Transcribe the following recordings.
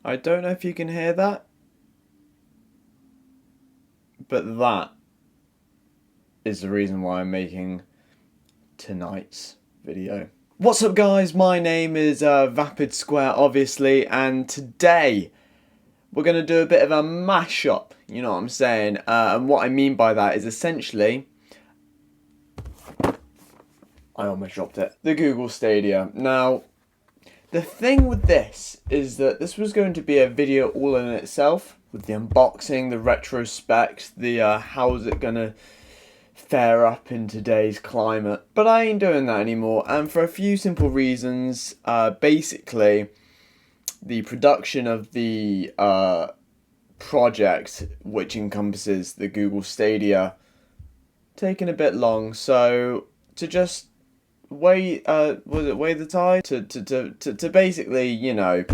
I don't know if you can hear that, but that is the reason why I'm making tonight's video. What's up guys, my name is Vapid Square obviously, and today we're going to do a bit of a mashup, you know what I'm saying, and what I mean by that is essentially, I almost dropped it, the Google Stadia. Now, the thing with this is that this was going to be a video all in itself, with the unboxing, the retrospect, the how's it going to fare up in today's climate. But I ain't doing that anymore, and for a few simple reasons. Basically, the production of the project, which encompasses the Google Stadia, taking a bit long, so to just weigh the tide to basically, you know,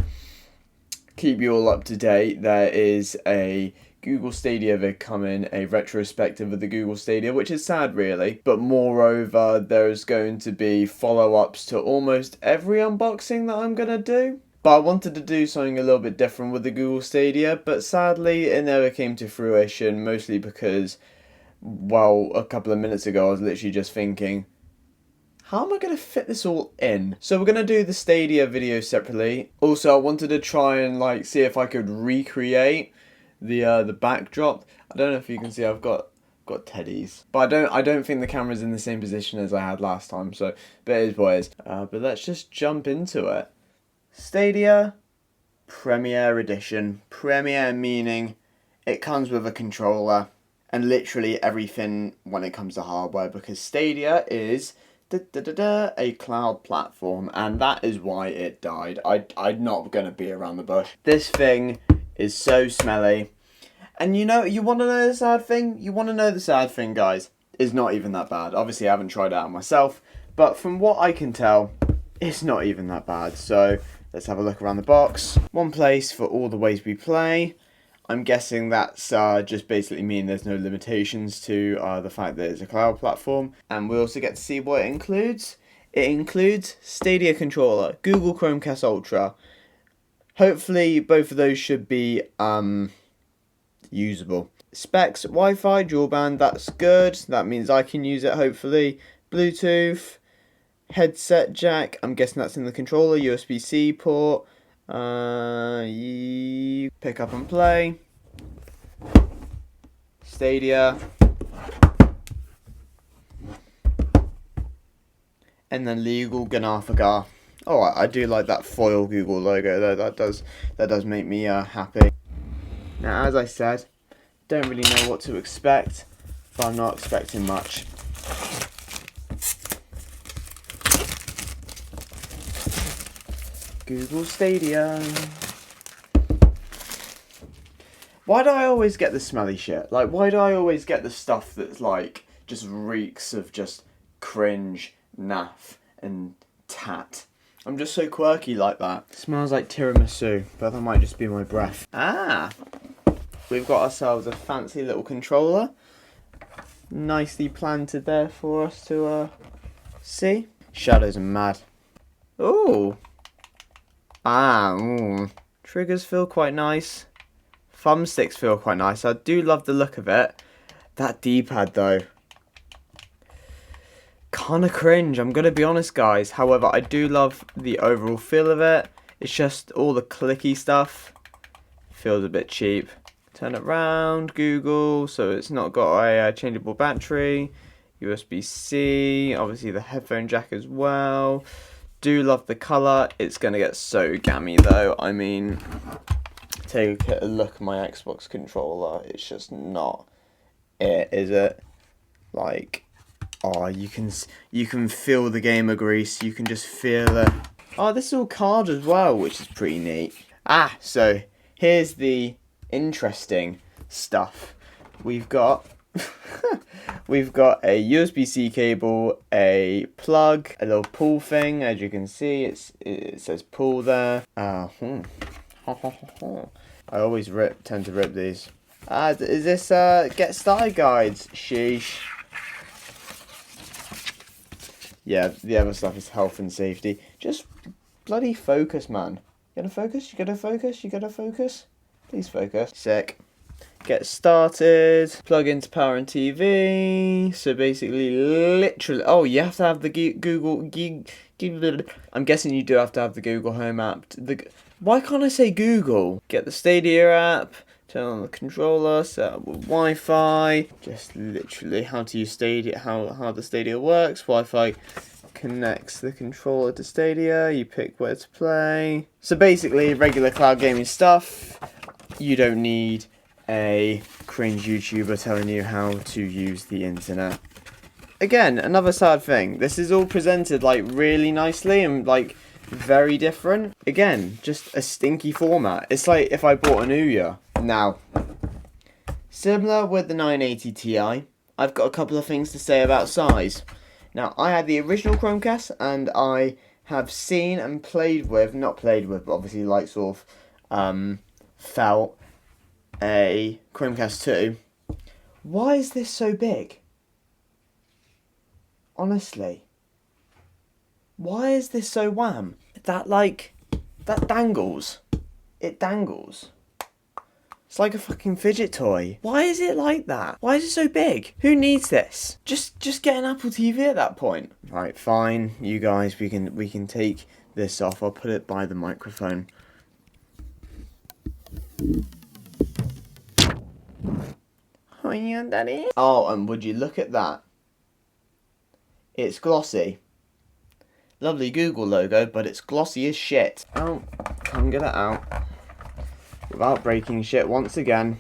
keep you all up to date, there is a Google Stadia vid coming, a retrospective of the Google Stadia, which is sad really, but moreover there's going to be follow-ups to almost every unboxing that I'm gonna do. But I wanted to do something a little bit different with the Google Stadia, but sadly it never came to fruition, mostly because, well, a couple of minutes ago I was literally just thinking, how am I going to fit this all in? So we're going to do the Stadia video separately. Also, I wanted to try and see if I could recreate the backdrop. I don't know if you can see, I've got teddies, but I don't think the camera's in the same position as I had last time. So, but it is what it is. But let's just jump into it. Stadia Premier Edition. Premier meaning it comes with a controller and literally everything when it comes to hardware, because Stadia is a cloud platform, and that is why it died. I'm not gonna be around the bush. This thing is so smelly, and you know, you want to know the sad thing? You want to know the sad thing, guys? It's not even that bad. Obviously, I haven't tried it out myself, but from what I can tell, it's not even that bad. So let's have a look around the box. One place for all the ways we play. I'm guessing that's just basically mean there's no limitations to the fact that it's a cloud platform. And we also get to see what it includes. It includes Stadia controller, Google Chromecast Ultra. Hopefully both of those should be usable. Specs, Wi-Fi, dual band, that's good. That means I can use it hopefully. Bluetooth, headset jack, I'm guessing that's in the controller, USB-C port. Pick up and play. Stadia. And then legal Ganafagar. Oh, I do like that foil Google logo. That does make me happy. Now, as I said, don't really know what to expect, but I'm not expecting much. Google Stadia. Why do I always get the smelly shit? Like, why do I always get the stuff that's like just reeks of just cringe, naff, and tat? I'm just so quirky like that. It smells like tiramisu, but that might just be my breath. Ah, we've got ourselves a fancy little controller, nicely planted there for us to see. Shadows are mad. Ooh. Triggers feel quite nice. Thumbsticks feel quite nice. I do love the look of it. That D-pad though, kinda cringe, I'm gonna be honest guys. However, I do love the overall feel of it. It's just all the clicky stuff feels a bit cheap. Turn it round, Google, so it's not got a changeable battery. USB-C, obviously the headphone jack as well. Do love the colour. It's gonna get so gammy though. I mean, take a look at my Xbox controller. It's just not it, is it? Like, oh, you can feel the gamer grease. You can just feel it. Oh, this is all card as well, which is pretty neat. Ah, so here's the interesting stuff. We've got we've got a USB-C cable, a plug, a little pull thing. As you can see, it says pull there. I always tend to rip these. Is this get started guides? Sheesh. Yeah, the other stuff is health and safety. Just bloody focus, man. Gonna focus? You gotta focus? You gotta focus? Please focus. Sick. Get started. Plug into power and TV. So basically, literally... Oh, you have to have the Google... I'm guessing you do have to have the Google Home app. Why can't I say Google? Get the Stadia app. Turn on the controller. Set up with Wi-Fi. Just literally how to use Stadia. How the Stadia works. Wi-Fi connects the controller to Stadia. You pick where to play. So basically, regular cloud gaming stuff. You don't need a cringe YouTuber telling you how to use the internet. Again, another sad thing. This is all presented like really nicely and like very different. Again, just a stinky format. It's like if I bought an Ouya. Now, similar with the 980 Ti, I've got a couple of things to say about size. Now, I had the original Chromecast, and I have seen and played with, not played with, but obviously like sort of felt a Chromecast 2. Why is this so big? Honestly. Why is this so wham? That dangles. It dangles. It's like a fucking fidget toy. Why is it like that? Why is it so big? Who needs this? Just get an Apple TV at that point. Right, fine. You guys, we can take this off. I'll put it by the microphone. Oh yeah, Daddy. Oh, and would you look at that? It's glossy. Lovely Google logo, but it's glossy as shit. Oh, can't get it out. Without breaking shit once again.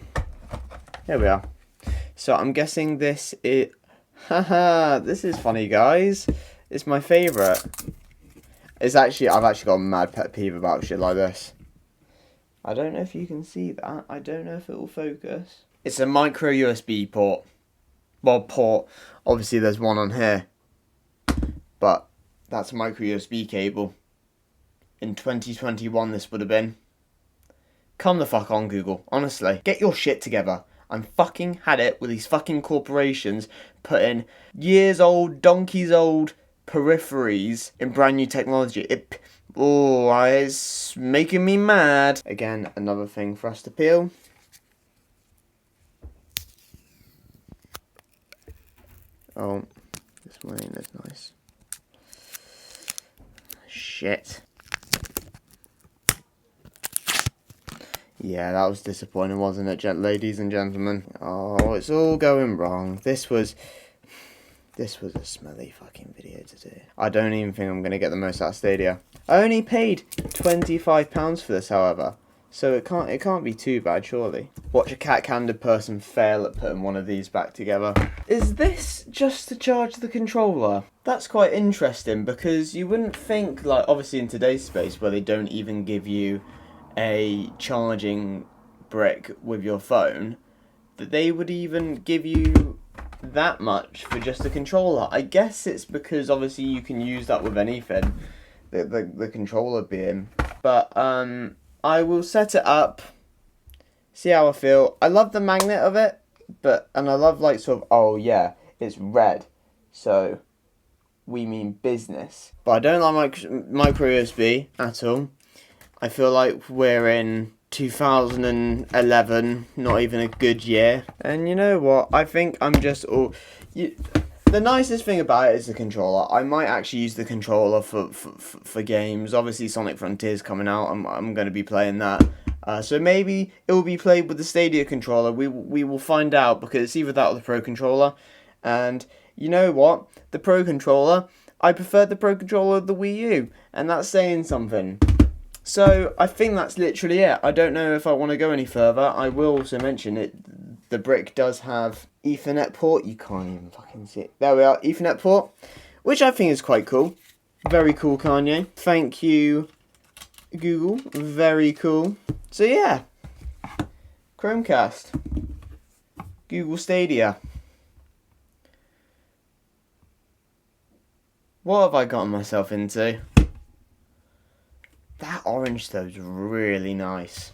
Here we are. So I'm guessing this is... Haha, this is funny, guys. It's my favourite. I've actually got a mad pet peeve about shit like this. I don't know if you can see that. I don't know if it will focus. It's a micro USB port. Well, port. Obviously, there's one on here. But that's a micro USB cable. In 2021, this would have been. Come the fuck on, Google. Honestly, get your shit together. I'm fucking had it with these fucking corporations putting years old, donkeys old peripheries in brand new technology. It's making me mad. Again, another thing for us to peel. Oh, this one ain't as nice. Shit. Yeah, that was disappointing, wasn't it, ladies and gentlemen? Oh, it's all going wrong. This was a smelly fucking video to do. I don't even think I'm going to get the most out of Stadia. I only paid £25 for this, however. So it can't be too bad, surely. Watch a cat-candid person fail at putting one of these back together. Is this just to charge the controller? That's quite interesting, because you wouldn't think, like, obviously in today's space where they don't even give you a charging brick with your phone, that they would even give you that much for just a controller. I guess it's because obviously you can use that with anything, the controller being. But I will set it up, see how I feel. I love the magnet of it, and I love like sort of, oh yeah, it's red, so we mean business. But I don't like micro USB at all. I feel like we're in 2011, not even a good year. And you know what? I think I'm just the nicest thing about it is the controller. I might actually use the controller for games. Obviously, Sonic Frontiers coming out. I'm going to be playing that. So maybe it will be played with the Stadia controller. We will find out, because it's either that or the Pro Controller. And you know what? The Pro Controller, I prefer the Pro Controller of the Wii U. And that's saying something. So, I think that's literally it. I don't know if I want to go any further. I will also mention it. The brick does have Ethernet port. You can't even fucking see it. There we are, Ethernet port. Which I think is quite cool. Very cool, Kanye. Thank you, Google. Very cool. So, yeah. Chromecast. Google Stadia. What have I gotten myself into? That orange though is really nice.